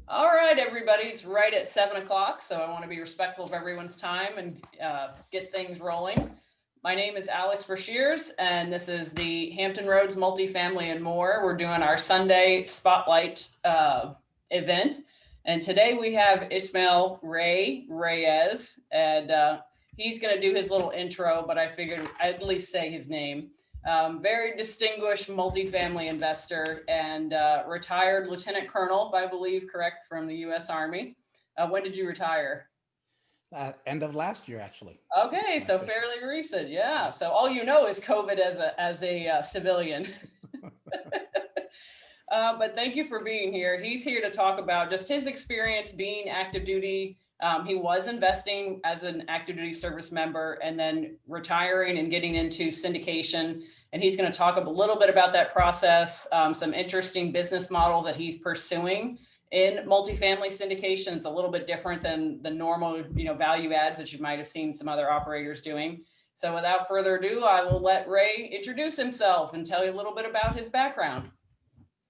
All right, everybody, it's right at 7 o'clock, so I want to be respectful of everyone's time and get things rolling. My name is Alex Brashears, and this is the Hampton Roads Multifamily and More. We're doing our Sunday Spotlight event, and today we have Ismael Reyes, and he's going to do his little intro, but I figured I'd at least say his name. Very distinguished multifamily investor and retired lieutenant colonel, if I believe correct, from the U.S. Army. When did you retire? End of last year, actually. Okay, so Official. fairly recent, yeah. Yep. So all you know is COVID as a civilian. But thank you for being here. He's here to talk about just his experience being active duty. He was investing as an active duty service member and then retiring and getting into syndication. And he's going to talk a little bit about that process, some interesting business models that he's pursuing in multifamily syndication. It's a little bit different than the normal, value adds that you might have seen some other operators doing. So without further ado, I will let Ray introduce himself and tell you a little bit about his background.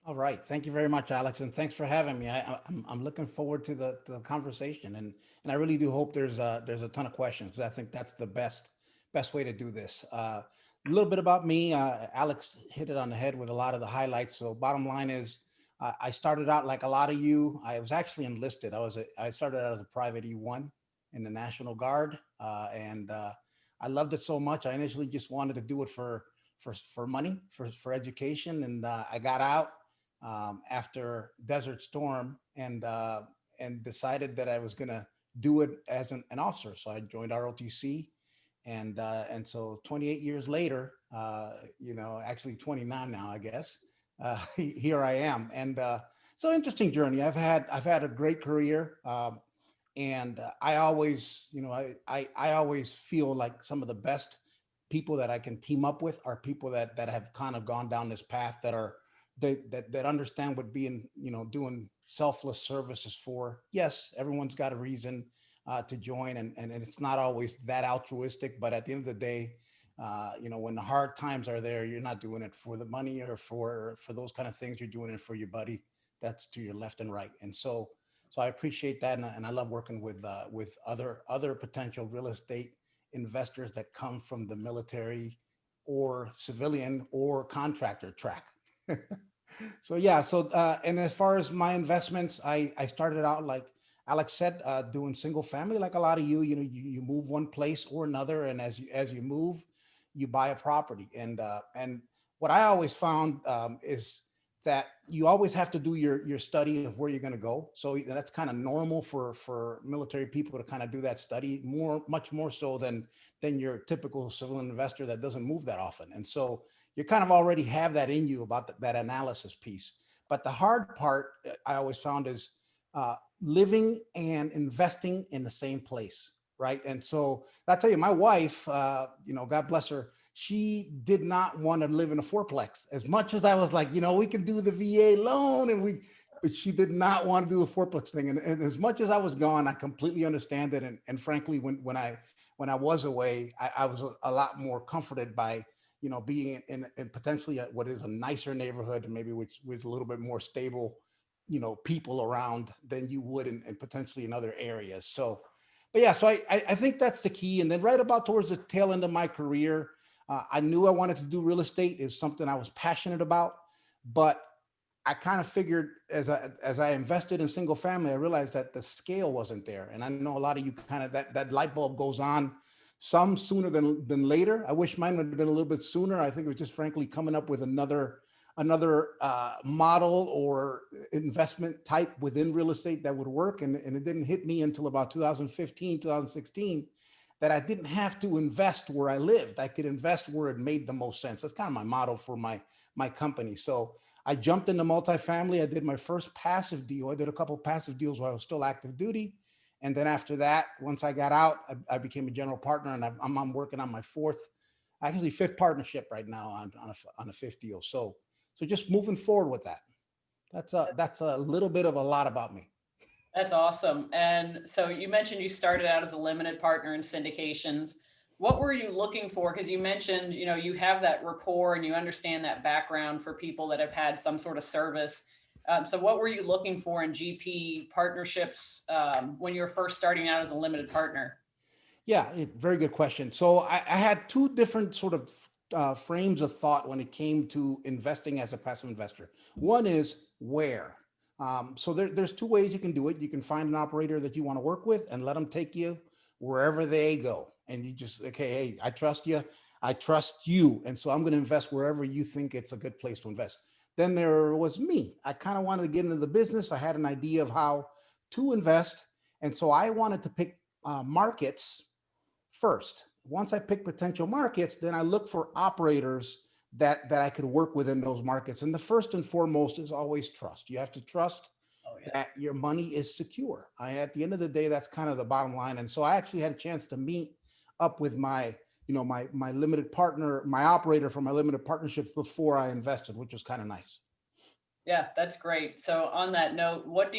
All right. Thank you very much, Alex, and thanks for having me. I'm looking forward to the conversation, and I really do hope there's a ton of questions because I think that's the best way to do this. A little bit about me. Alex hit it on the head with a lot of the highlights. So bottom line is, I started out like a lot of you. I was actually enlisted. I started out as a private E1 in the National Guard, and I loved it so much. I initially just wanted to do it for money, for education, and I got out after Desert Storm and decided that I was going to do it as an officer. So I joined ROTC, and so 28 years later, actually 29 now, I guess. Here I am, and so interesting journey. I've had a great career. And I always, I always feel like some of the best people that I can team up with are people that have kind of gone down this path that understand what being, doing selfless services for. Yes, everyone's got a reason to join, and it's not always that altruistic, but at the end of the day, when the hard times are there, you're not doing it for the money or for those kind of things. You're doing it for your buddy that's to your left and right. And so I appreciate that, and I love working with other potential real estate investors that come from the military or civilian or contractor track. So yeah, and as far as my investments, I started out like Alex said, doing single family, like a lot of you move one place or another, and as you move, you buy a property, and what I always found is that you always have to do your study of where you're going to go. So that's kind of normal for military people to kind of do that study much more so than your typical civil investor that doesn't move that often. And so you kind of already have that in you about that analysis piece. But the hard part I always found is living and investing in the same place, right? And so I tell you, my wife, God bless her, she did not want to live in a fourplex. As much as I was like, we can do the VA loan, but she did not want to do the fourplex thing. And as much as I was gone, I completely understand it. And frankly, when I was away, I was a lot more comforted by being in potentially what is a nicer neighborhood, maybe with a little bit more stable, people around than you would in potentially in other areas. So, but yeah, so I think that's the key. And then right about towards the tail end of my career, I knew I wanted to do real estate. It was something I was passionate about, but I kind of figured as I invested in single family, I realized that the scale wasn't there. And I know a lot of you kind of that light bulb goes on some sooner than later. I wish mine would have been a little bit sooner. I think it was just frankly coming up with another model or investment type within real estate that would work. And it didn't hit me until about 2015, 2016 that I didn't have to invest where I lived. I could invest where it made the most sense. That's kind of my motto for my company. So I jumped into multifamily. I did my first passive deal. I did a couple passive deals while I was still active duty. And then after that, once I got out, I became a general partner, and I'm working on my actually fifth partnership right now on a fifth deal. So just moving forward with that. That's a little bit of a lot about me. That's awesome. And so you mentioned you started out as a limited partner in syndications. What were you looking for? Because you mentioned, you have that rapport and you understand that background for people that have had some sort of service. So what were you looking for in GP partnerships when you were first starting out as a limited partner? Yeah, very good question. So I had two different sort of frames of thought when it came to investing as a passive investor. One is where. So there's two ways you can do it. You can find an operator that you want to work with and let them take you wherever they go. And you just, okay, hey, I trust you. I trust you. And so I'm going to invest wherever you think it's a good place to invest. Then there was me. I kind of wanted to get into the business. I had an idea of how to invest. And so I wanted to pick markets first. Once I pick potential markets, then I look for operators that I could work with in those markets. And the first and foremost is always trust. You have to trust Oh yeah. that your money is secure. At the end of the day, that's kind of the bottom line. And so I actually had a chance to meet up with my limited partner, my operator for my limited partnerships before I invested, which was kind of nice. Yeah, that's great. So on that note, what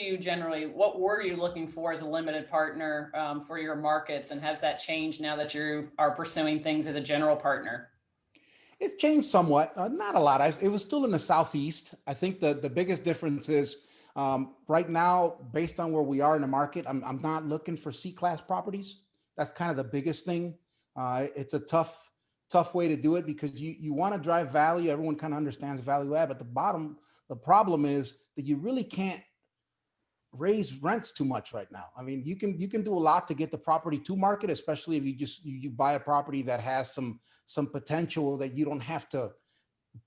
were you looking for as a limited partner for your markets? And has that changed now that you are pursuing things as a general partner? It's changed somewhat, not a lot. It was still in the southeast. I think the biggest difference is right now, based on where we are in the market, I'm not looking for C-class properties. That's kind of the biggest thing. It's a tough way to do it because you want to drive value. Everyone kind of understands value add, but the problem is that you really can't raise rents too much right now. I mean, you can do a lot to get the property to market, especially if you buy a property that has some potential that you don't have to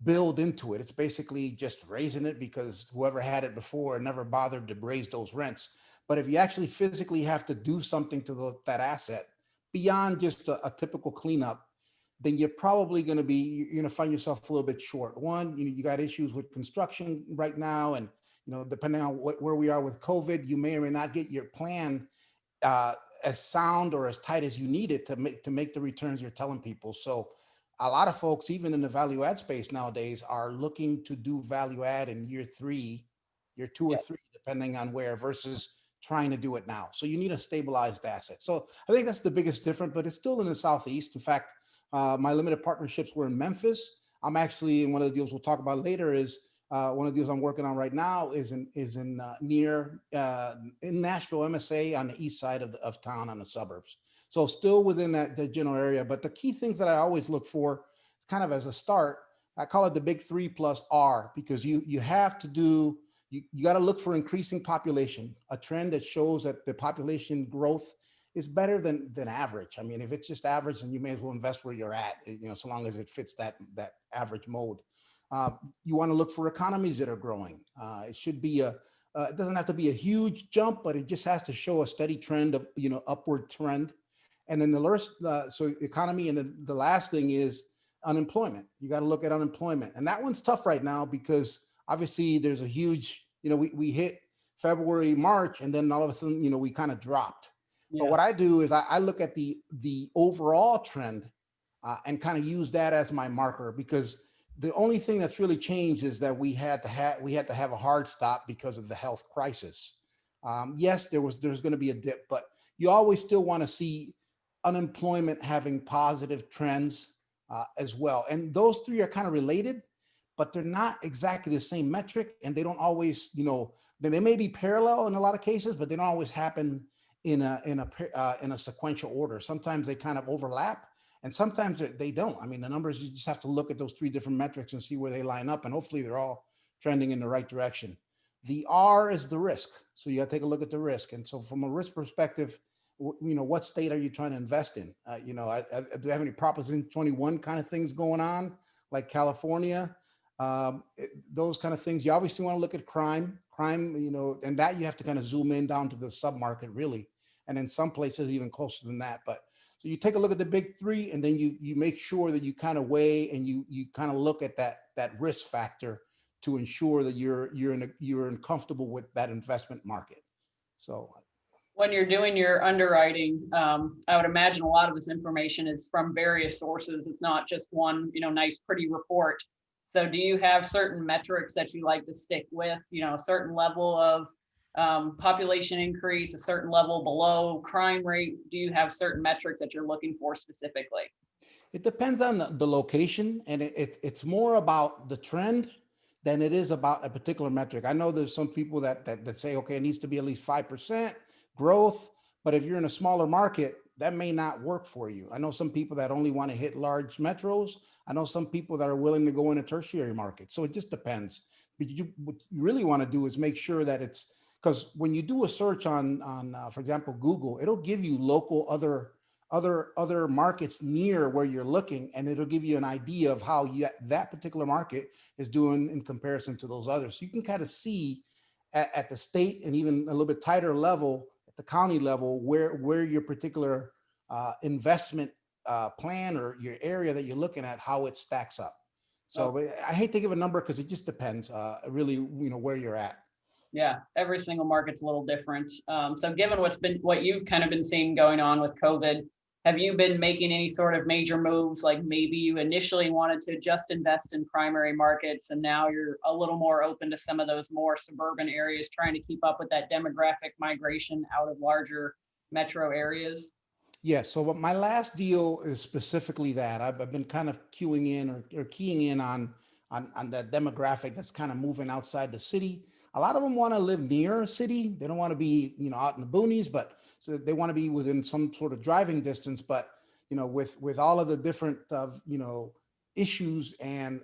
build into it. It's basically just raising it because whoever had it before never bothered to raise those rents. But if you actually physically have to do something to that asset beyond just a typical cleanup, then you're probably you're going to find yourself a little bit short. One, you got issues with construction right now, and depending on where we are with COVID, you may or may not get your plan uh, as sound or as tight as you need it to make the returns you're telling people. So a lot of folks, even in the value add space nowadays, are looking to do value add in year 3, year 2 or Yeah. 3, depending on where, versus trying to do it now. So you need a stabilized asset. So I think that's the biggest difference, but it's still in the southeast. In fact, my limited partnerships were in Memphis. I'm actually, in one of the deals we'll talk about later, is one of the deals I'm working on right now is in near in Nashville, MSA, on the east side of town, on the suburbs. So still within the general area. But the key things that I always look for, kind of as a start, I call it the big 3 plus R, because you have to do, you got to look for increasing population, a trend that shows that the population growth is better than average. I mean, if it's just average, then you may as well invest where you're at, so long as it fits that average mode. You want to look for economies that are growing. It should be it doesn't have to be a huge jump, but it just has to show a steady trend of, upward trend. And then so economy, and then the last thing is unemployment. You got to look at unemployment, and that one's tough right now because obviously there's a huge, we hit February, March, and then all of a sudden, we kind of dropped. But Yeah. what I do is I look at the overall trend and kind of use that as my marker, because the only thing that's really changed is that we had to have a hard stop because of the health crisis. Yes, there's going to be a dip, but you always still want to see unemployment having positive trends as well. And those three are kind of related, but they're not exactly the same metric, and they don't always, they may be parallel in a lot of cases, but they don't always happen in a sequential order. Sometimes they kind of overlap, and sometimes they don't. I mean, the numbers, you just have to look at those 3 different metrics and see where they line up, and hopefully they're all trending in the right direction. The R is the risk. So you got to take a look at the risk. And so from a risk perspective, what state are you trying to invest in? Do you have any Proposition 21 kind of things going on, like California? Those kind of things. You obviously want to look at crime, and that you have to kind of zoom in down to the sub-market, really. And in some places even closer than that. But so you take a look at the big 3, and then you make sure that you kind of weigh and you kind of look at that risk factor to ensure that you're comfortable with that investment market. So When you're doing your underwriting, I would imagine a lot of this information is from various sources. It's not just one, nice, pretty report. So do you have certain metrics that you like to stick with, a certain level of population increase, a certain level below crime rate? Do you have certain metrics that you're looking for specifically? it depends on the location, and it's more about the trend than it is about a particular metric. I know there's some people that say, okay, it needs to be at least 5% growth, but if you're in a smaller market, that may not work for you. I know some people that only want to hit large metros. I know some people that are willing to go in a tertiary market. So it just depends. But what you really want to do is make sure that it's, because when you do a search on for example, Google, it'll give you local other markets near where you're looking, and it'll give you an idea of how that particular market is doing in comparison to those others. So you can kind of see at the state and even a little bit tighter level at the county level where your particular investment plan or your area that you're looking at, how it stacks up. So Oh, I hate to give a number because it just depends really, where you're at. yeah, every single market's a little different. So given what you've kind of been seeing going on with COVID, have you been making any sort of major moves? Like maybe you initially wanted to just invest in primary markets and now you're a little more open to some of those more suburban areas, trying to keep up with that demographic migration out of larger metro areas? Yes. So what my last deal is specifically that I've been kind of queuing in or keying in on that demographic that's kind of moving outside the city. A lot of them want to live near a city. They don't want to be, out in the boonies, but so they want to be within some sort of driving distance. But with all of the different issues and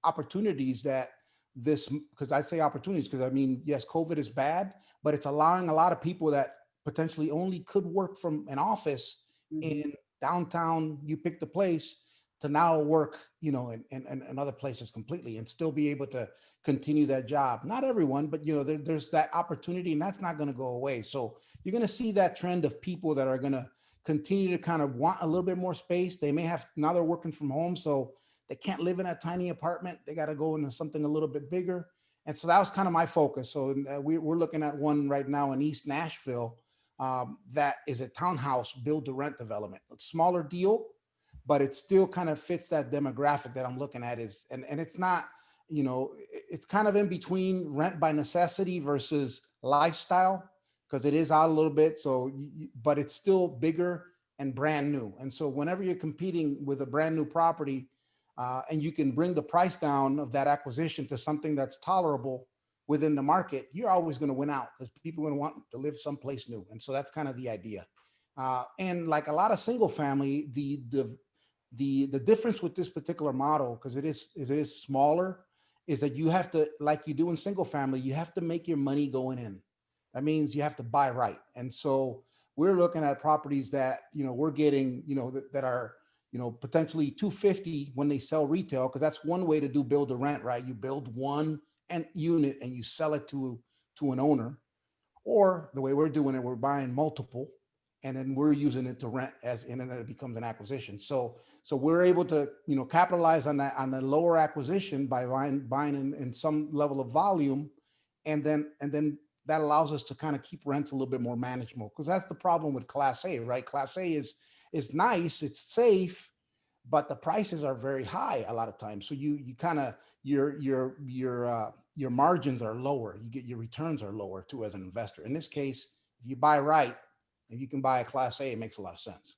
opportunities that this, because I say opportunities because I mean, yes, COVID is bad, but it's allowing a lot of people that potentially only could work from an office Mhm. in downtown, you pick the place, to now work, in other places completely and still be able to continue that job. Not everyone, but there's that opportunity and that's not going to go away. So you're going to see that trend of people that are going to continue to kind of want a little bit more space. They may have, now they're working from home, so they can't live in a tiny apartment. They got to go into something a little bit bigger. And so that was kind of my focus. So we're looking at one right now in East Nashville that is a townhouse build to rent development. A smaller deal, but it still kind of fits that demographic that I'm looking at and it's not, it's kind of in between rent by necessity versus lifestyle because it is out a little bit. So, but it's still bigger and brand new. And so whenever you're competing with a brand new property and you can bring the price down of that acquisition to something that's tolerable within the market, you're always going to win out because people are going to want to live someplace new. And so that's kind of the idea. And like a lot of single family, the difference with this particular model, because it is smaller, is that you have to, like you do in single family, you have to make your money going in. That means you have to buy right. And so we're looking at properties that we're getting that are potentially 250 when they sell retail, because that's one way to do build to rent, right? You build one and unit and you sell it to an owner, or the way we're doing it, we're buying multiple and then we're using it to rent and then it becomes an acquisition. So we're able to capitalize on that, on the lower acquisition by buying in some level of volume, and then that allows us to kind of keep rents a little bit more manageable, because that's the problem with Class A, right? Class A is nice, it's safe, but the prices are very high a lot of times. So you kind of your margins are lower. You get your returns are lower too as an investor. In this case, if you buy right, if you can buy a Class A, it makes a lot of sense.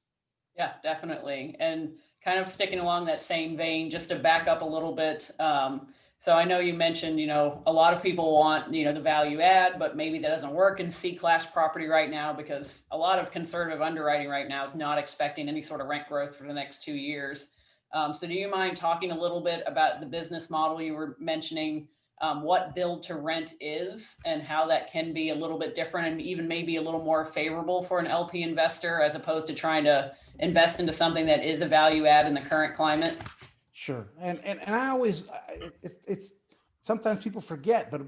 Yeah, definitely. And kind of sticking along that same vein, just to back up a little bit. So I know you mentioned, a lot of people want, the value add, but maybe that doesn't work in C-class property right now because a lot of conservative underwriting right now is not expecting any sort of rent growth for the next 2 years. So do you mind talking a little bit about the business model you were mentioning, what build to rent is and how that can be a little bit different and even maybe a little more favorable for an LP investor as opposed to trying to invest into something that is a value add in the current climate? Sure. And I always, it's sometimes people forget, but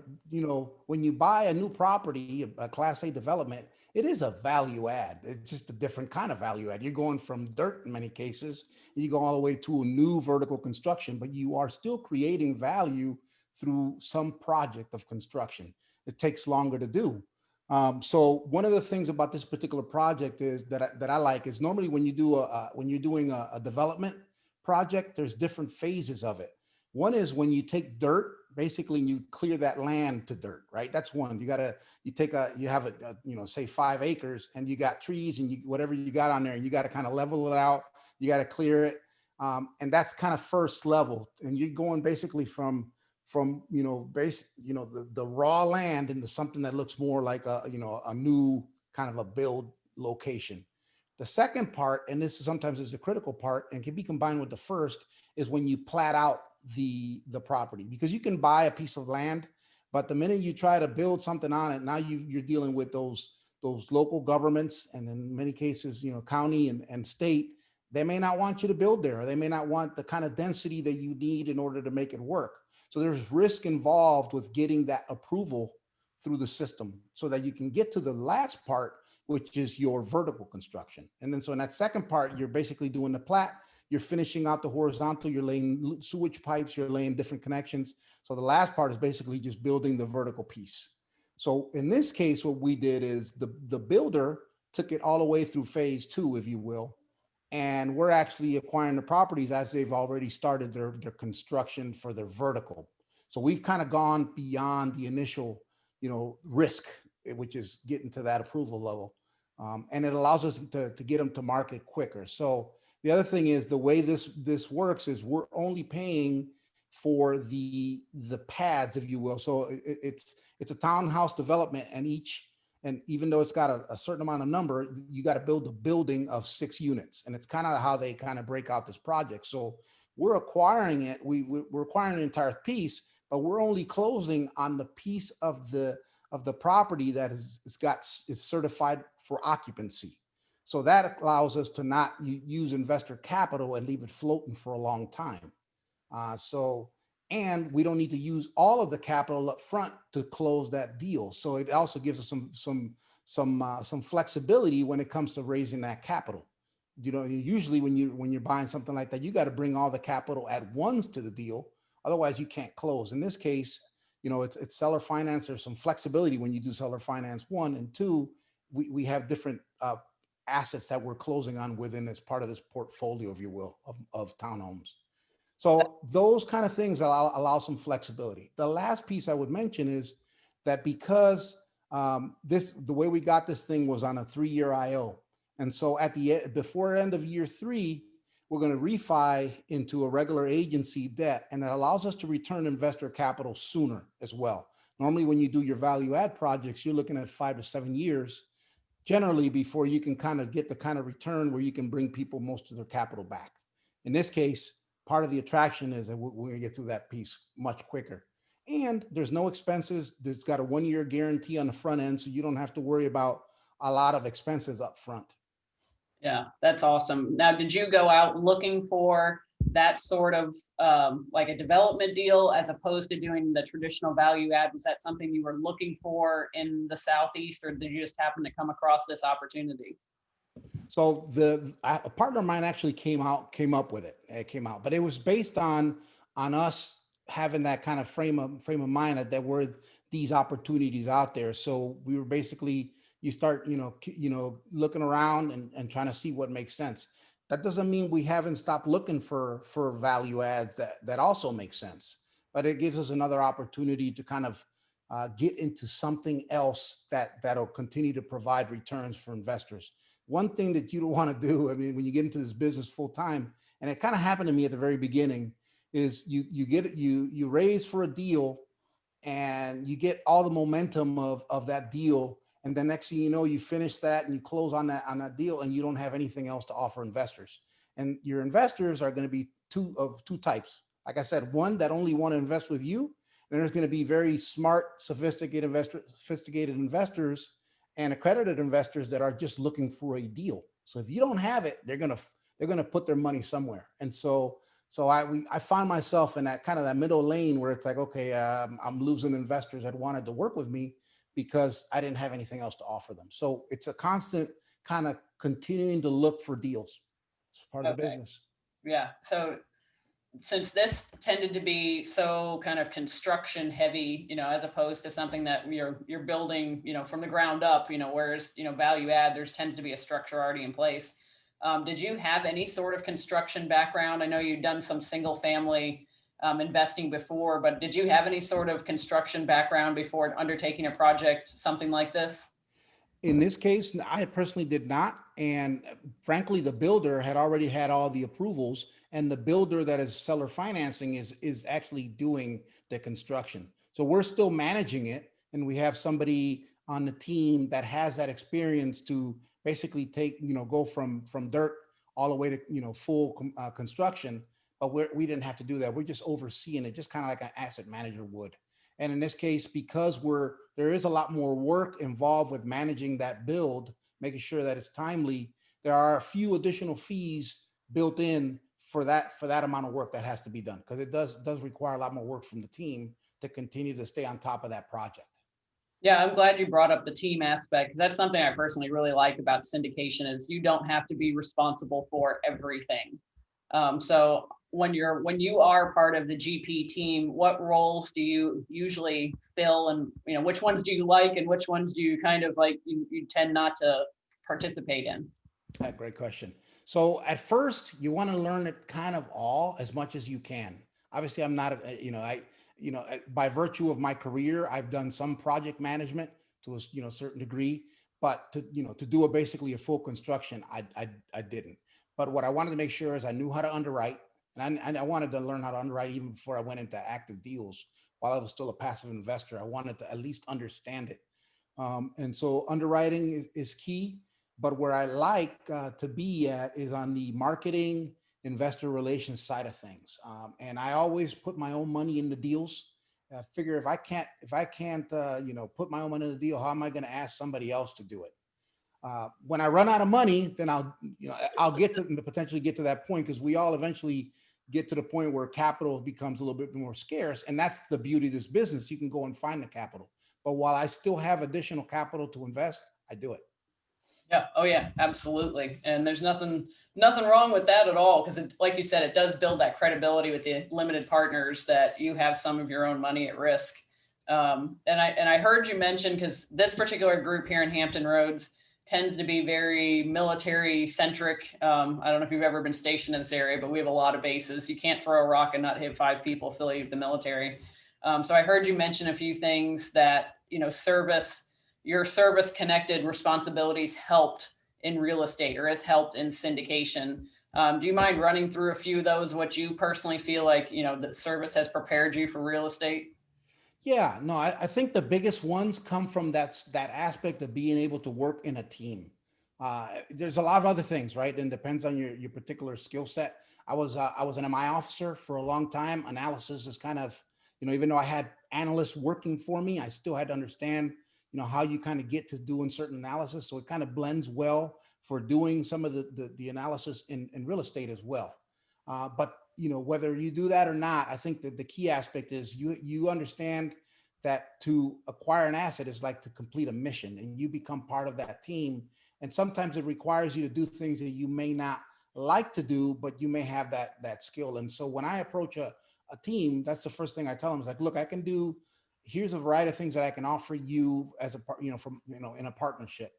when you buy a new property, a Class A development, it is a value add. It's just a different kind of value add. You're going from dirt in many cases, you go all the way to a new vertical construction, but you are still creating value through some project of construction. It takes longer to do. So one of the things about this particular project is that I like is normally when you do when you're doing a development project, there's different phases of it. One is when you take dirt, basically you clear that land to dirt, right? That's one. You have say 5 acres and you got trees and whatever you got on there, you got to kind of level it out. You got to clear it. And that's kind of first level. And you're going basically from from, the raw land into something that looks more like a new kind of a build location. The second part, and this is sometimes is the critical part and can be combined with the first, is when you plat out the property, because you can buy a piece of land, but the minute you try to build something on it, now you're dealing with those local governments, and in many cases, county and state. They may not want you to build there, or they may not want the kind of density that you need in order to make it work. So there's risk involved with getting that approval through the system so that you can get to the last part, which is your vertical construction. And then so in that second part, you're basically doing the plat, you're finishing out the horizontal, you're laying sewage pipes, you're laying different connections. So the last part is basically just building the vertical piece. So in this case, what we did is the builder took it all the way through phase 2, if you will. And we're actually acquiring the properties as they've already started their construction for their vertical. So we've kind of gone beyond the initial, risk, which is getting to that approval level. And it allows us to get them to market quicker. So the other thing is the way this works is we're only paying for the pads, if you will. So it's a townhouse development, and even though it's got a certain amount of number, you got to build a building of 6 units. And it's kind of how they kind of break out this project. So we're acquiring it. We're acquiring the entire piece, but we're only closing on the piece of the property that is certified for occupancy. So that allows us to not use investor capital and leave it floating for a long time. And we don't need to use all of the capital up front to close that deal. So it also gives us some flexibility when it comes to raising that capital. Usually when you're buying something like that, you got to bring all the capital at once to the deal. Otherwise you can't close. In this case, it's seller finance. There's some flexibility when you do seller finance, 1, and 2, we have different assets that we're closing on within as part of this portfolio, if you will, of townhomes. So those kind of things allow some flexibility. The last piece I would mention is that because the way we got this thing was on a 3-year IO. And so before end of year 3, we're going to refi into a regular agency debt, and that allows us to return investor capital sooner as well. Normally, when you do your value add projects, you're looking at 5 to 7 years generally before you can kind of get the kind of return where you can bring people most of their capital back. In this case, part of the attraction is that we're going to get through that piece much quicker. And there's no expenses. It's got a 1-year guarantee on the front end, so you don't have to worry about a lot of expenses up front. Yeah, that's awesome. Now, did you go out looking for that sort of like a development deal as opposed to doing the traditional value add? Was that something you were looking for in the Southeast, or did you just happen to come across this opportunity? So a partner of mine actually came up with it. It came out, but it was based on us having that kind of frame of mind that there were these opportunities out there. So we were basically, you start, looking around and trying to see what makes sense. That doesn't mean we haven't stopped looking for value adds that also make sense, but it gives us another opportunity to kind of get into something else that'll continue to provide returns for investors. One thing that you don't want to do, I mean, when you get into this business full time, and it kind of happened to me at the very beginning, is you raise for a deal and you get all the momentum of that deal. And then next thing you know, you finish that and you close on that deal, and you don't have anything else to offer investors. And your investors are going to be two types. Like I said, one that only want to invest with you. And there's going to be very smart, sophisticated investors and accredited investors that are just looking for a deal. So if you don't have it, they're going to put their money somewhere. And so I find myself in that kind of that middle lane where it's like, okay, I'm losing investors that wanted to work with me because I didn't have anything else to offer them. So it's a constant kind of continuing to look for deals. It's part of the business. Yeah. So since this tended to be so kind of construction heavy, as opposed to something that you're building, from the ground up, whereas, value add, there's tends to be a structure already in place. Did you have any sort of construction background? I know you've done some single family investing before, but did you have any sort of construction background before undertaking a project, something like this? In this case, I personally did not. And frankly, the builder had already had all the approvals, and the builder that is seller financing is actually doing the construction. So we're still managing it, and we have somebody on the team that has that experience to basically take, go from dirt all the way to, full construction. But we didn't have to do that. We're just overseeing it, just kind of like an asset manager would. And in this case, because there is a lot more work involved with managing that build, making sure that it's timely, there are a few additional fees built in for that amount of work that has to be done, because it does require a lot more work from the team to continue to stay on top of that project. Yeah, I'm glad you brought up the team aspect. That's something I personally really like about syndication is you don't have to be responsible for everything. So when you are part of the GP team, what roles do you usually fill, and which ones do you like and which ones do you kind of like you tend not to participate in? Great question. So at first, you want to learn it kind of all as much as you can. Obviously, I'm not, by virtue of my career, I've done some project management to a certain degree, but to do basically a full construction, I didn't. But what I wanted to make sure is I knew how to underwrite, and I wanted to learn how to underwrite even before I went into active deals. While I was still a passive investor, I wanted to at least understand it. And so underwriting is key. But where I like to be at is on the marketing, investor relations side of things. And I always put my own money in the deals. I figure if I can't, put my own money in the deal, how am I going to ask somebody else to do it? When I run out of money, then I'll potentially get to that point, because we all eventually get to the point where capital becomes a little bit more scarce. And that's the beauty of this business. You can go and find the capital. But while I still have additional capital to invest, I do it. Yeah. Oh yeah, absolutely. And there's nothing wrong with that at all, because like you said, it does build that credibility with the limited partners that you have some of your own money at risk. And I heard you mention, because this particular group here in Hampton Roads tends to be very military centric. I don't know if you've ever been stationed in this area, but we have a lot of bases. You can't throw a rock and not hit 5 people affiliated with the military. So I heard you mention a few things that your service connected responsibilities helped in real estate or has helped in syndication. Do you mind running through a few of those, what you personally feel like, that service has prepared you for real estate? Yeah, no, I think the biggest ones come from that aspect of being able to work in a team. There's a lot of other things, right? And depends on your particular skill set. I was an MI officer for a long time. Analysis is kind of, even though I had analysts working for me, I still had to understand, how you kind of get to doing certain analysis. So it kind of blends well for doing some of the analysis in real estate as well. But whether you do that or not, I think that the key aspect is you understand that to acquire an asset is like to complete a mission, and you become part of that team. And sometimes it requires you to do things that you may not like to do, but you may have that skill. And so when I approach a team, that's the first thing I tell them is like, look, here's a variety of things that I can offer you as a part, in a partnership.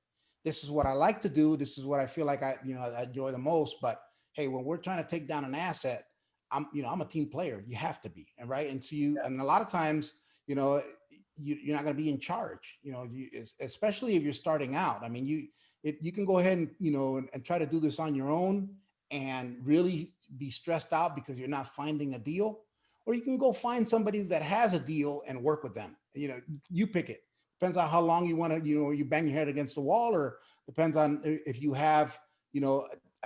This is what I like to do. This is what I feel like I enjoy the most. But hey, when we're trying to take down an asset, I'm a team player. You have to be, and right. And so and a lot of times, you're not going to be in charge, especially if you're starting out. I mean, you can go ahead and, and try to do this on your own and really be stressed out because you're not finding a deal, or you can go find somebody that has a deal and work with them. You pick it. Depends on how long you want to, you bang your head against the wall, or depends on if you have,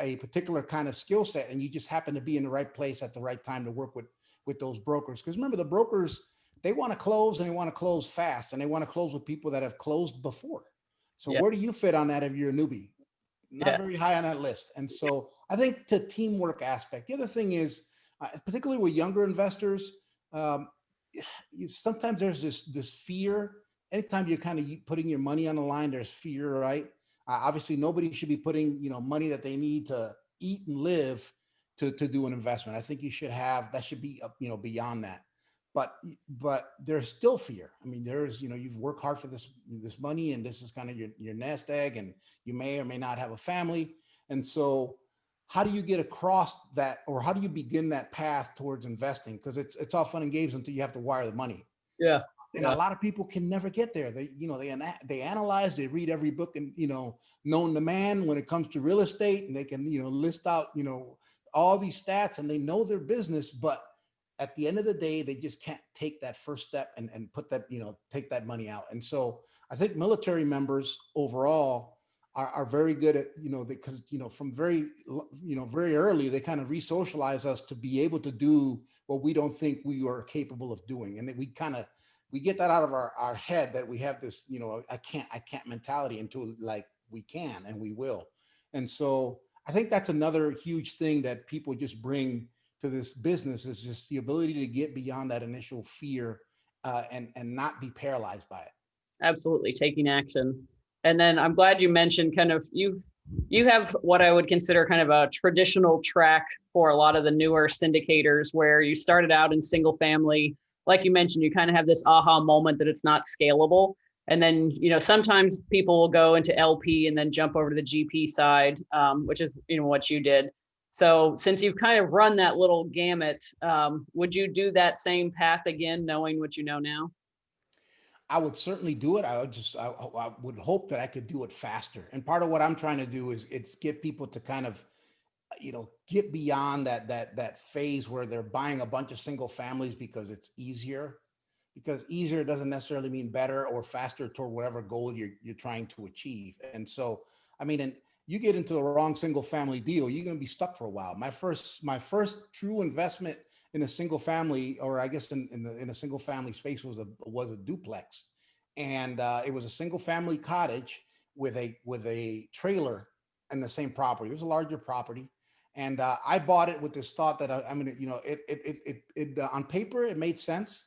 a particular kind of skill set and you just happen to be in the right place at the right time to work with those brokers. Because remember, the brokers, they want to close, and they want to close fast, and they want to close with people that have closed before. So Yeah. where do you fit on that if you're a newbie? Not Yeah. very high on that list. And so I think the teamwork aspect. The other thing is, particularly with younger investors, sometimes there's this fear. Anytime you're kind of putting your money on the line, there's fear, right? Obviously, nobody should be putting money that they need to eat and live to do an investment. I think you should have that should be beyond that. But there's still fear. I mean, there's you've worked hard for this money, and this is kind of your nest egg, and you may or may not have a family. And so how do you get across that, or how do you begin that path towards investing? Because it's all fun and games until you have to wire the money. Yeah. And a Yeah. lot of people can never get there. They analyze, they read every book and, known to man when it comes to real estate, and they can, list out, all these stats, and they know their business, but at the end of the day, they just can't take that first step and put that, take that money out. And so I think military members overall are very good at, because, from very early, they kind of re-socialize us to be able to do what we don't think we are capable of doing. And that we get that out of our head, that we have this, I can't mentality, until like we can and we will. And so I think that's another huge thing that people just bring to this business, is just the ability to get beyond that initial fear, and not be paralyzed by it. Absolutely, taking action. And then I'm glad you mentioned kind of you have what I would consider kind of a traditional track for a lot of the newer syndicators, where you started out in single family. Like you mentioned, you kind of have this aha moment that it's not scalable. And then, sometimes people will go into LP and then jump over to the GP side, which is, what you did. So since you've kind of run that little gamut, would you do that same path again, knowing what you know now? I would certainly do it. I would hope that I could do it faster. And part of what I'm trying to do is it's get people to kind of, get beyond that phase where they're buying a bunch of single families because it's easier. Because easier doesn't necessarily mean better or faster toward whatever goal you're trying to achieve. And so, I mean, and you get into the wrong single family deal, you're going to be stuck for a while. My first true investment in a single family, or I guess in a single family space, was a duplex, and it was a single family cottage with a trailer in the same property. It was a larger property, and I bought it with this thought that I mean, it on paper it made sense.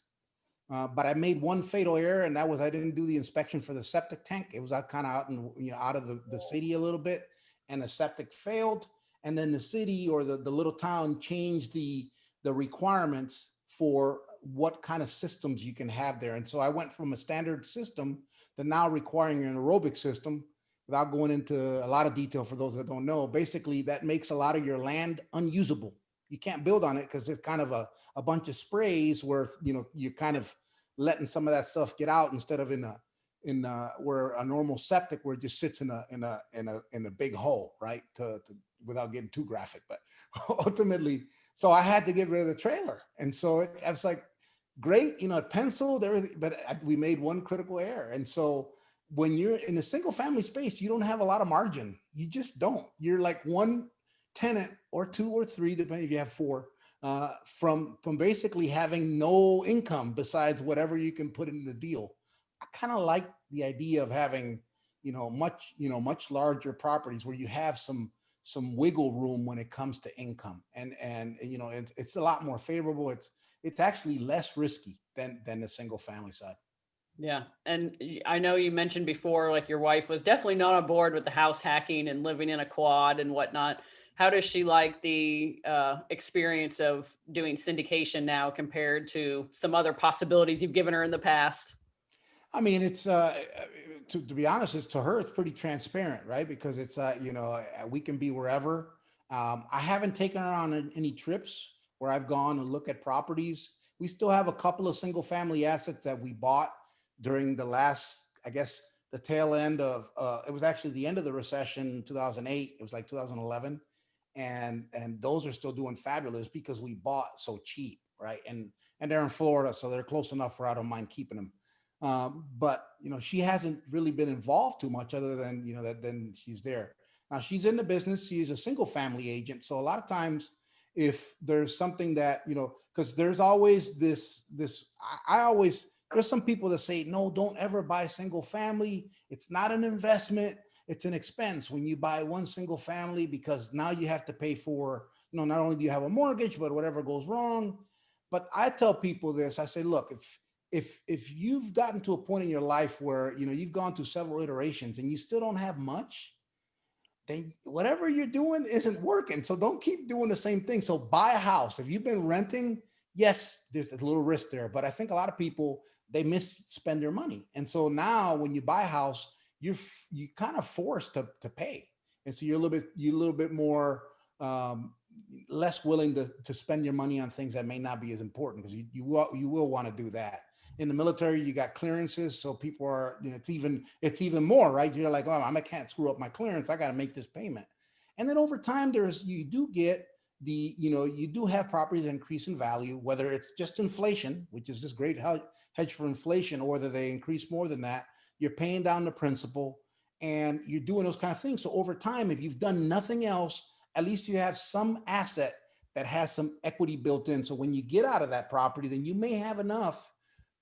But I made one fatal error, and that was I didn't do the inspection for the septic tank. It was out kind of out in, out of the city a little bit, and the septic failed. And then the city, or the little town, changed the requirements for what kind of systems you can have there. And so I went from a standard system to now requiring an aerobic system. Without going into a lot of detail for those that don't know, basically that makes a lot of your land unusable. You can't build on it because it's kind of a bunch of sprays where, you're kind of letting some of that stuff get out, instead of in where a normal septic, where it just sits in a big hole, right? Without getting too graphic, but ultimately, so I had to get rid of the trailer. And so I was like, great, it penciled everything, but we made one critical error. And so when you're in a single family space, you don't have a lot of margin. You just don't. You're like one tenant or two or three, depending if you have four, from basically having no income besides whatever you can put in the deal. I kind of like the idea of having, much larger properties where you have some wiggle room when it comes to income, and it's a lot more favorable. It's actually less risky than the single family side. Yeah. And I know you mentioned before, like your wife was definitely not on board with the house hacking and living in a quad and whatnot. How does she like the experience of doing syndication now compared to some other possibilities you've given her in the past? I mean, it's to be honest, it's to her, it's pretty transparent, right? Because it's we can be wherever. I haven't taken her on any trips where I've gone and look at properties. We still have a couple of single family assets that we bought during the last, I guess, the tail end of it was actually the end of the recession, 2008. It was like 2011, and those are still doing fabulous because we bought so cheap, right? And they're in Florida, so they're close enough where I don't mind keeping them. But she hasn't really been involved too much, other than that then she's there. Now she's in the business. She's a single family agent, so a lot of times, if there's something that because there's always this, I always, there's some people that say, no, don't ever buy single family. It's not an investment. It's an expense when you buy one single family, because now you have to pay for, not only do you have a mortgage, but whatever goes wrong. But I tell people this, I say, look, if you've gotten to a point in your life where, you've gone through several iterations and you still don't have much, then whatever you're doing isn't working. So don't keep doing the same thing. So buy a house. If you've been renting, yes, there's a little risk there, but I think a lot of people, they misspend their money. And so now when you buy a house, you kind of forced to pay. And so you're a little bit more, less willing to spend your money on things that may not be as important, because you will want to do that. In the military, you got clearances. So people are, it's even more, right? You're like, oh, I can't screw up my clearance. I got to make this payment. And then over time, you do get you do have properties that increase in value, whether it's just inflation, which is this great hedge for inflation, or whether they increase more than that. You're paying down the principal and you're doing those kind of things. So over time, if you've done nothing else, at least you have some asset that has some equity built in. So when you get out of that property, then you may have enough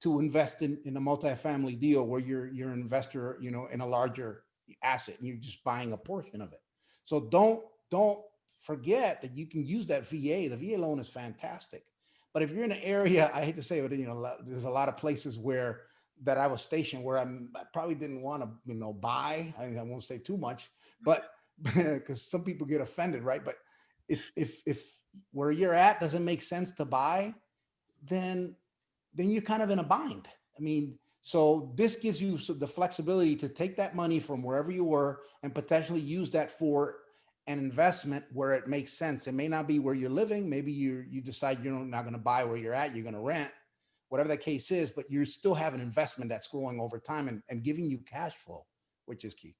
to invest in a multifamily deal where you're an investor, in a larger asset and you're just buying a portion of it. So don't forget that you can use that VA. The VA loan is fantastic. But if you're in an area, I hate to say it, there's a lot of places where that I was stationed where I probably didn't want to, buy. I won't say too much, but because some people get offended, right? But if where you're at doesn't make sense to buy, then you're kind of in a bind. I mean, so this gives you the flexibility to take that money from wherever you were and potentially use that for an investment where it makes sense. It may not be where you're living. Maybe you decide you're not going to buy where you're at. You're going to rent, whatever the case is, but you still have an investment that's growing over time and giving you cash flow, which is key.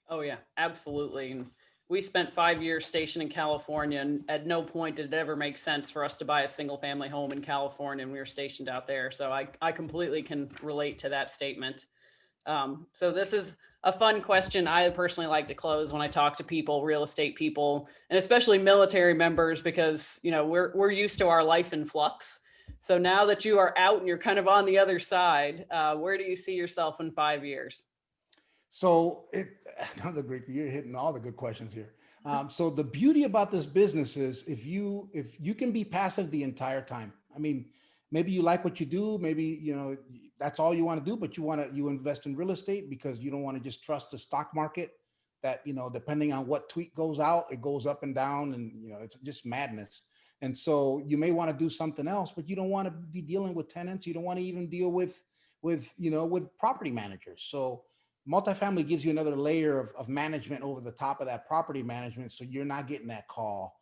Oh yeah, absolutely. And we spent 5 years stationed in California, and at no point did it ever make sense for us to buy a single family home in California, and we were stationed out there. So I completely can relate to that statement. So this is a fun question I personally like to close when I talk to people, real estate people, and especially military members, because we're used to our life in flux. So now that you are out and you're kind of on the other side, where do you see yourself in 5 years? So another great, you're hitting all the good questions here. So the beauty about this business is if you can be passive the entire time. I mean, maybe you like what you do, maybe, that's all you want to do, but you invest in real estate because you don't want to just trust the stock market that, depending on what tweet goes out, it goes up and down and, it's just madness. And so you may want to do something else, but you don't want to be dealing with tenants. You don't want to even deal with property managers. So multifamily gives you another layer of management over the top of that property management. So you're not getting that call,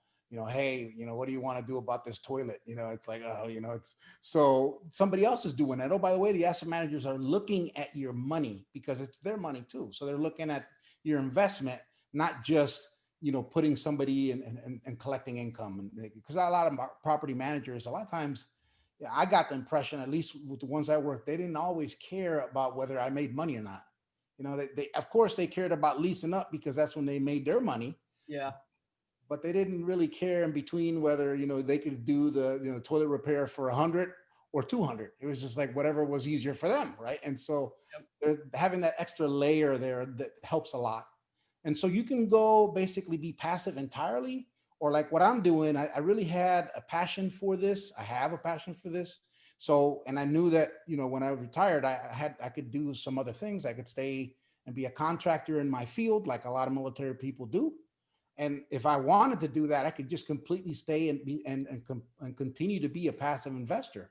hey, what do you want to do about this toilet? It's like, oh, it's so somebody else is doing that. Oh, by the way, the asset managers are looking at your money because it's their money too. So they're looking at your investment, not just, putting somebody and collecting income. And because a lot of property managers, a lot of times, I got the impression, at least with the ones I worked, they didn't always care about whether I made money or not. They of course they cared about leasing up because that's when they made their money. Yeah. But they didn't really care in between whether, they could do the, toilet repair for 100 or 200. It was just like whatever was easier for them. Right. And so having that extra layer there that helps a lot. And so you can go basically be passive entirely, or like what I'm doing. I really had a passion for this. I have a passion for this. So, and I knew that, when I retired, I could do some other things. I could stay and be a contractor in my field, like a lot of military people do. And if I wanted to do that, I could just completely stay and be and continue to be a passive investor.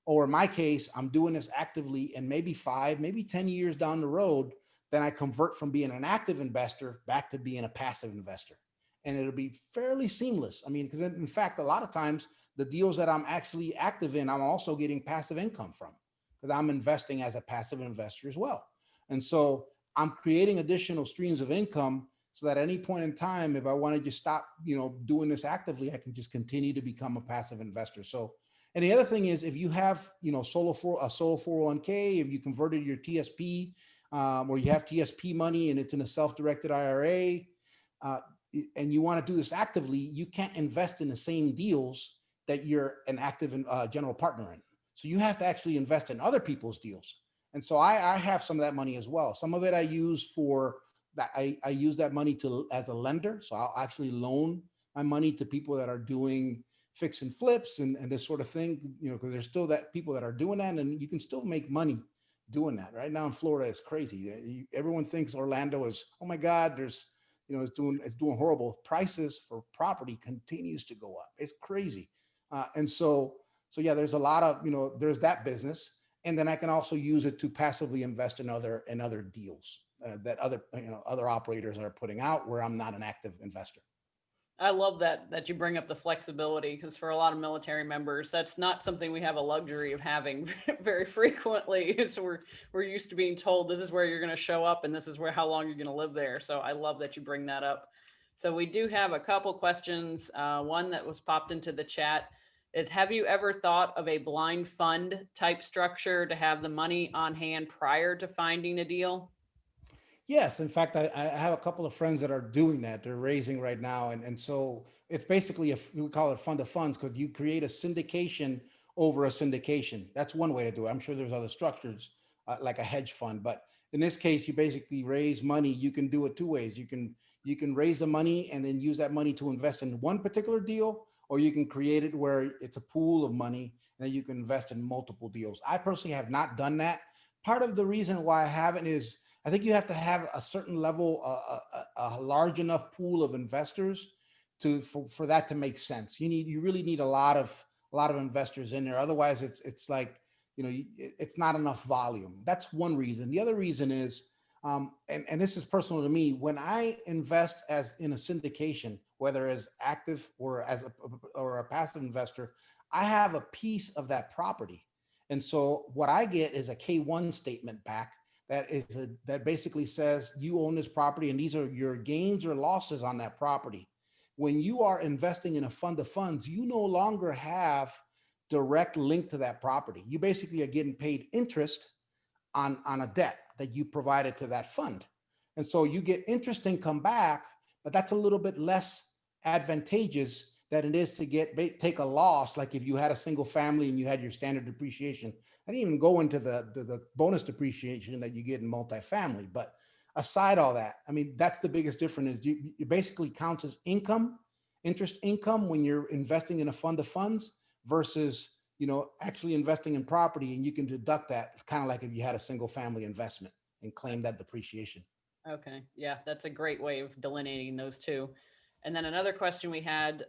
Or in my case, I'm doing this actively, and maybe 5, maybe 10 years down the road, then I convert from being an active investor back to being a passive investor. And it'll be fairly seamless. I mean, because in fact, a lot of times the deals that I'm actually active in, I'm also getting passive income from because I'm investing as a passive investor as well. And so I'm creating additional streams of income so that at any point in time, if I want to just stop, doing this actively, I can just continue to become a passive investor. So, and the other thing is, if you have, solo 401k, if you converted your TSP, or you have TSP money and it's in a self-directed IRA, and you want to do this actively, you can't invest in the same deals that you're an active general partner in. So you have to actually invest in other people's deals. And so I have some of that money as well. Some of it I use for that. I use that money as a lender. So I'll actually loan my money to people that are doing fix and flips and this sort of thing, because there's still that people that are doing that, and you can still make money doing that. Right now in Florida, it's crazy. Everyone thinks Orlando is, oh my God, it's doing horrible. Prices for property continues to go up. It's crazy. And so yeah, there's a lot of, there's that business. And then I can also use it to passively invest in other deals that other operators are putting out where I'm not an active investor. I love that you bring up the flexibility, because for a lot of military members, that's not something we have a luxury of having very frequently. It's we're used to being told this is where you're going to show up and this is where how long you're going to live there. So I love that you bring that up. So we do have a couple questions. One that was popped into the chat is, have you ever thought of a blind fund type structure to have the money on hand prior to finding a deal? Yes, in fact, I have a couple of friends that are doing that. They're raising right now, and so it's basically we call it fund of funds, because you create a syndication over a syndication. That's one way to do it. I'm sure there's other structures like a hedge fund, but in this case, you basically raise money. You can do it two ways. You can raise the money and then use that money to invest in one particular deal, or you can create it where it's a pool of money and then you can invest in multiple deals. I personally have not done that. Part of the reason why I haven't is I think you have to have a certain level, a large enough pool of investors for that to make sense. You really need a lot of investors in there. Otherwise, it's like, it's not enough volume. That's one reason. The other reason is, and this is personal to me, when I invest as in a syndication, whether as active or a passive investor, I have a piece of that property. And so what I get is a K-1 statement back that basically says you own this property and these are your gains or losses on that property. When you are investing in a fund of funds, you no longer have direct link to that property. You basically are getting paid interest on a debt that you provided to that fund. And so you get interest income back, but that's a little bit less advantageous than it is to take a loss. Like if you had a single family and you had your standard depreciation. I didn't even go into the bonus depreciation that you get in multifamily. But aside all that, I mean, that's the biggest difference is it basically counts as income, interest income when you're investing in a fund of funds versus, actually investing in property, and you can deduct that kind of like if you had a single family investment and claim that depreciation. Okay, yeah, that's a great way of delineating those two. And then another question we had,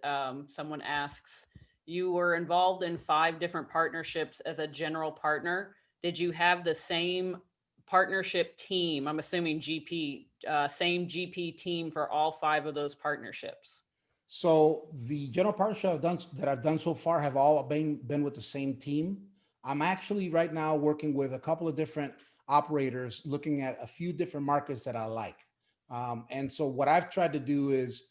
someone asks, you were involved in 5 different partnerships as a general partner. Did you have the same partnership team? I'm assuming GP, same GP team for all 5 of those partnerships. So the general partnership I've done so far have all been with the same team. I'm actually right now working with a couple of different operators, looking at a few different markets that I like. And so what I've tried to do is,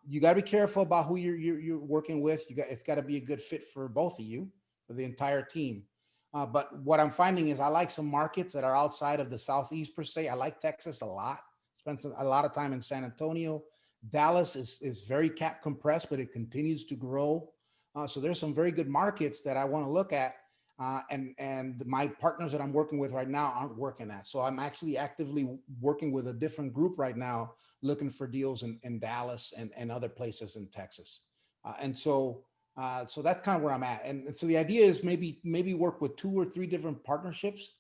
you got to be careful about who you're working with. It's got to be a good fit for both of you, for the entire team. But what I'm finding is I like some markets that are outside of the Southeast per se. I like Texas a lot. Spent a lot of time in San Antonio. Dallas is very cap compressed, but it continues to grow. So there's some very good markets that I want to look at. And my partners that I'm working with right now aren't working at. So I'm actually actively working with a different group right now, looking for deals in Dallas and other places in Texas. So that's kind of where I'm at. And so the idea is maybe work with 2 or 3 different partnerships,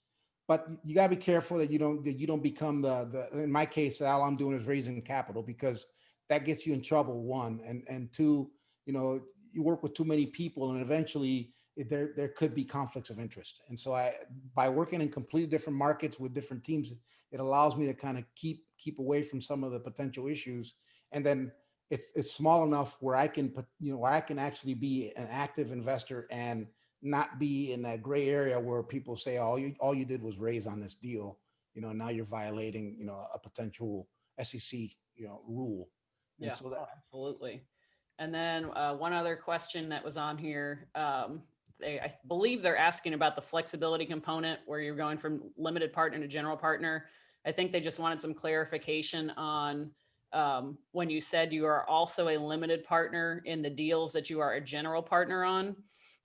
but you gotta be careful that you don't become in my case, all I'm doing is raising capital, because that gets you in trouble, one, and two, you work with too many people and eventually there could be conflicts of interest. And so by working in completely different markets with different teams, it allows me to kind of keep away from some of the potential issues. And then it's small enough where I can actually be an active investor and not be in that gray area where people say, all you did was raise on this deal, now you're violating, a potential SEC, rule. And Yeah, so that, absolutely. And then one other question that was on here, I believe they're asking about the flexibility component where you're going from limited partner to general partner. I think they just wanted some clarification on when you said you are also a limited partner in the deals that you are a general partner on.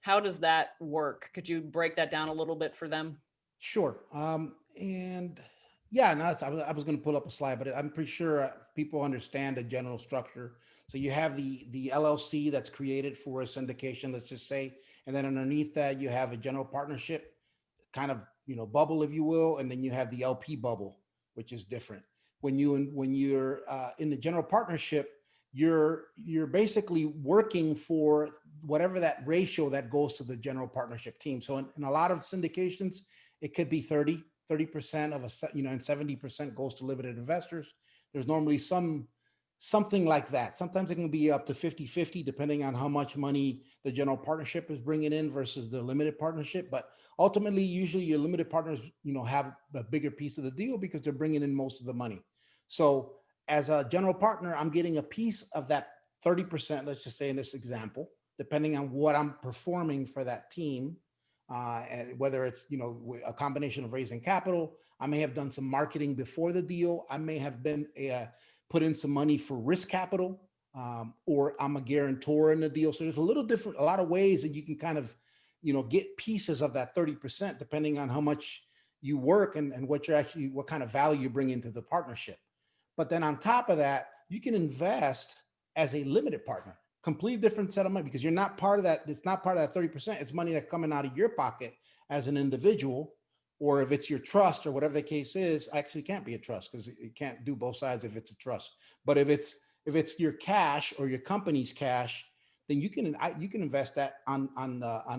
How does that work? Could you break that down a little bit for them? sure. And yeah, no, I was going to pull up a slide, but I'm pretty sure people understand the general structure. So you have the LLC that's created for a syndication, let's just say, and then underneath that you have a general partnership kind of, bubble, if you will, and then you have the LP bubble, which is different. When you're in the general partnership, you're basically working for whatever that ratio that goes to the general partnership team. So in a lot of syndications, it could be 30% of and 70% goes to limited investors. There's normally some something like that. Sometimes it can be up to 50-50, depending on how much money the general partnership is bringing in versus the limited partnership. But ultimately, usually your limited partners, have a bigger piece of the deal because they're bringing in most of the money. So as a general partner, I'm getting a piece of that 30%, let's just say in this example, depending on what I'm performing for that team. And whether it's, a combination of raising capital, I may have done some marketing before the deal. I may have been put in some money for risk capital, or I'm a guarantor in the deal. So there's a lot of ways that you can kind of, get pieces of that 30%, depending on how much you work and what kind of value you bring into the partnership. But then on top of that, you can invest as a limited partner, completely different set of money, because you're not part of that. It's not part of that 30%. It's money that's coming out of your pocket as an individual. Or if it's your trust or whatever the case is, actually can't be a trust because it can't do both sides if it's a trust. But if it's your cash or your company's cash, then you can invest that on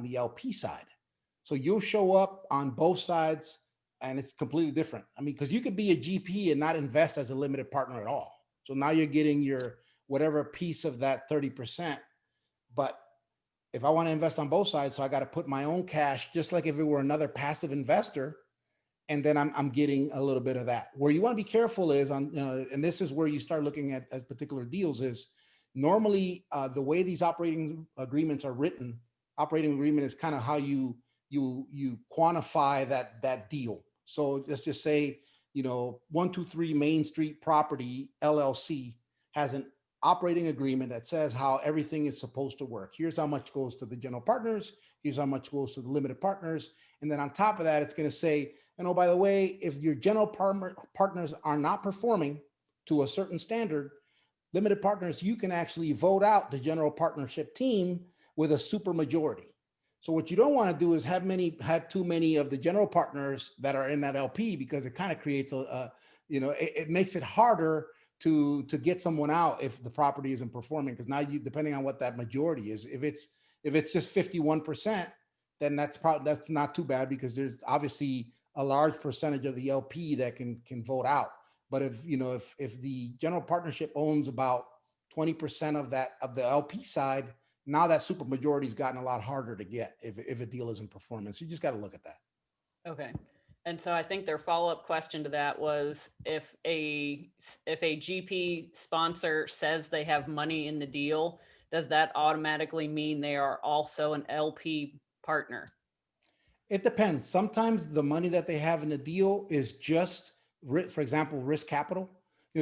the LP side. So you'll show up on both sides, and it's completely different. I mean, because you could be a GP and not invest as a limited partner at all. So now you're getting your whatever piece of that 30%, but if I want to invest on both sides, so I got to put my own cash, just like if it were another passive investor, and then I'm getting a little bit of that. Where you want to be careful is on, and this is where you start looking at particular deals is normally the way these operating agreements are written. Operating agreement is kind of how you quantify that deal. So let's just say 123 Main Street Property LLC has an operating agreement that says how everything is supposed to work. Here's how much goes to the general partners. Here's how much goes to the limited partners. And then on top of that, it's going to say, and oh, by the way, if your general partners are not performing to a certain standard, limited partners, you can actually vote out the general partnership team with a super majority. So what you don't want to do is have too many of the general partners that are in that LP, because it kind of creates it makes it harder to get someone out if the property isn't performing. Because now depending on what that majority is, if it's just 51%, then that's not too bad, because there's obviously a large percentage of the LP that can vote out. But if the general partnership owns about 20% of the LP side, now that super majority's gotten a lot harder to get if a deal isn't performing. So you just got to look at that. Okay. And so I think their follow-up question to that was, if a GP sponsor says they have money in the deal, does that automatically mean they are also an LP partner? It depends. Sometimes the money that they have in the deal is just, for example, risk capital.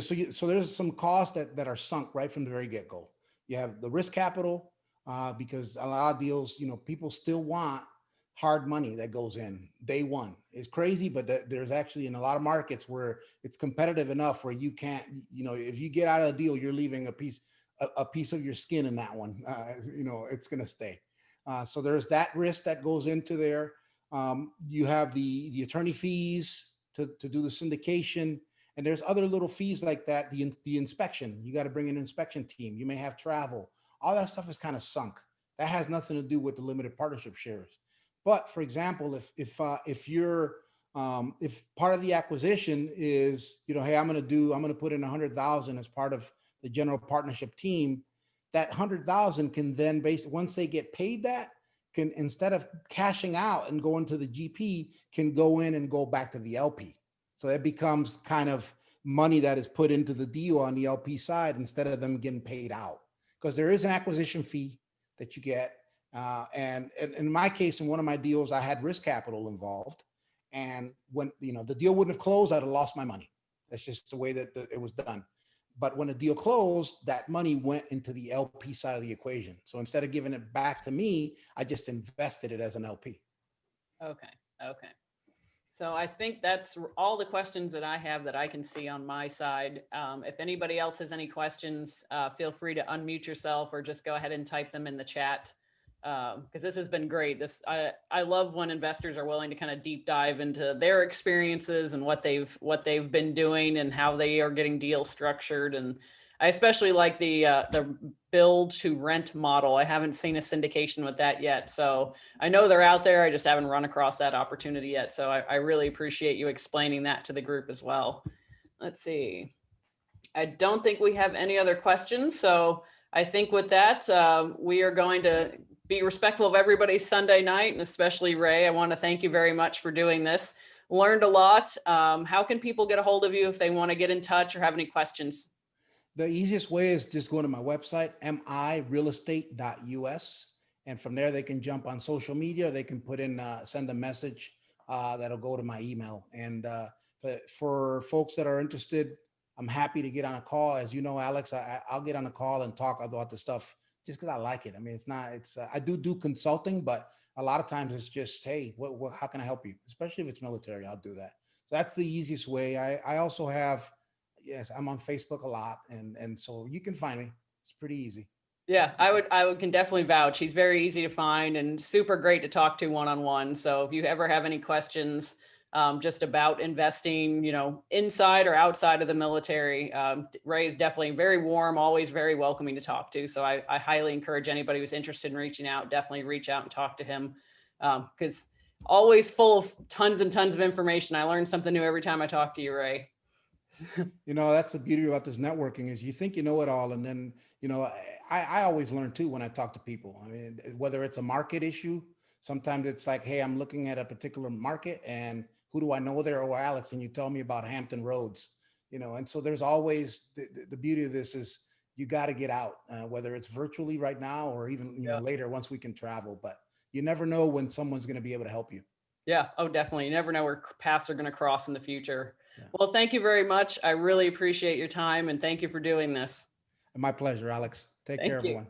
So there's some costs that are sunk right from the very get-go. You have the risk capital, because a lot of deals, people still want hard money that goes in day one. It's crazy, but there's actually in a lot of markets where it's competitive enough where you can't, if you get out of a deal, you're leaving a piece of your skin in that one. It's going to stay. So there's that risk that goes into there. You have the attorney fees to do the syndication, and there's other little fees like that. The inspection, you got to bring an inspection team. You may have travel. All that stuff is kind of sunk. That has nothing to do with the limited partnership shares. But for example, if part of the acquisition is, hey, I'm going to put in 100,000 as part of the general partnership team, that 100,000 can then once they get paid that, can, instead of cashing out and going to the GP, can go in and go back to the LP. So it becomes kind of money that is put into the deal on the LP side instead of them getting paid out, because there is an acquisition fee that you get. And in my case, in one of my deals, I had risk capital involved, and when the deal wouldn't have closed, I'd have lost my money. That's just the way that it was done. But when the deal closed, that money went into the LP side of the equation. So instead of giving it back to me, I just invested it as an LP. Okay. So I think that's all the questions that I have that I can see on my side. If anybody else has any questions, feel free to unmute yourself or just go ahead and type them in the chat. Because this has been great. I love when investors are willing to kind of deep dive into their experiences and what they've been doing and how they are getting deals structured. And I especially like the build to rent model. I haven't seen a syndication with that yet, so I know they're out there. I just haven't run across that opportunity yet. So I really appreciate you explaining that to the group as well. Let's see. I don't think we have any other questions. So I think with that, we are going to be respectful of everybody's Sunday night, and especially Ray. I want to thank you very much for doing this. Learned a lot. How can people get a hold of you if they want to get in touch or have any questions? The easiest way is just go to my website, mirealestate.us. And from there, they can jump on social media. They can put in, send a message that'll go to my email. And for folks that are interested, I'm happy to get on a call. As you know, Alex, I'll get on a call and talk about the stuff just because I like it. I mean, I do consulting, but a lot of times it's just, hey, how can I help you? Especially if it's military, I'll do that. So that's the easiest way. I also have, yes, I'm on Facebook a lot, and so you can find me. It's pretty easy. Yeah, I can definitely vouch. He's very easy to find and super great to talk to one-on-one. So if you ever have any questions just about investing, inside or outside of the military, Ray is definitely very warm, always very welcoming to talk to. So I highly encourage anybody who's interested in reaching out, definitely reach out and talk to him, because always full of tons and tons of information. I learn something new every time I talk to you, Ray. That's the beauty about this networking is you think you know it all. And then, I always learn too when I talk to people. I mean, whether it's a market issue, sometimes it's like, hey, I'm looking at a particular market and who do I know there? Oh, Alex, can you tell me about Hampton Roads? And so there's always the beauty of this is you got to get out, whether it's virtually right now or even, Yeah. later once we can travel, but you never know when someone's going to be able to help you. Yeah. Oh, definitely. You never know where paths are going to cross in the future. Yeah. Well, thank you very much. I really appreciate your time and thank you for doing this. My pleasure, Alex. Take Thank care, you. everyone.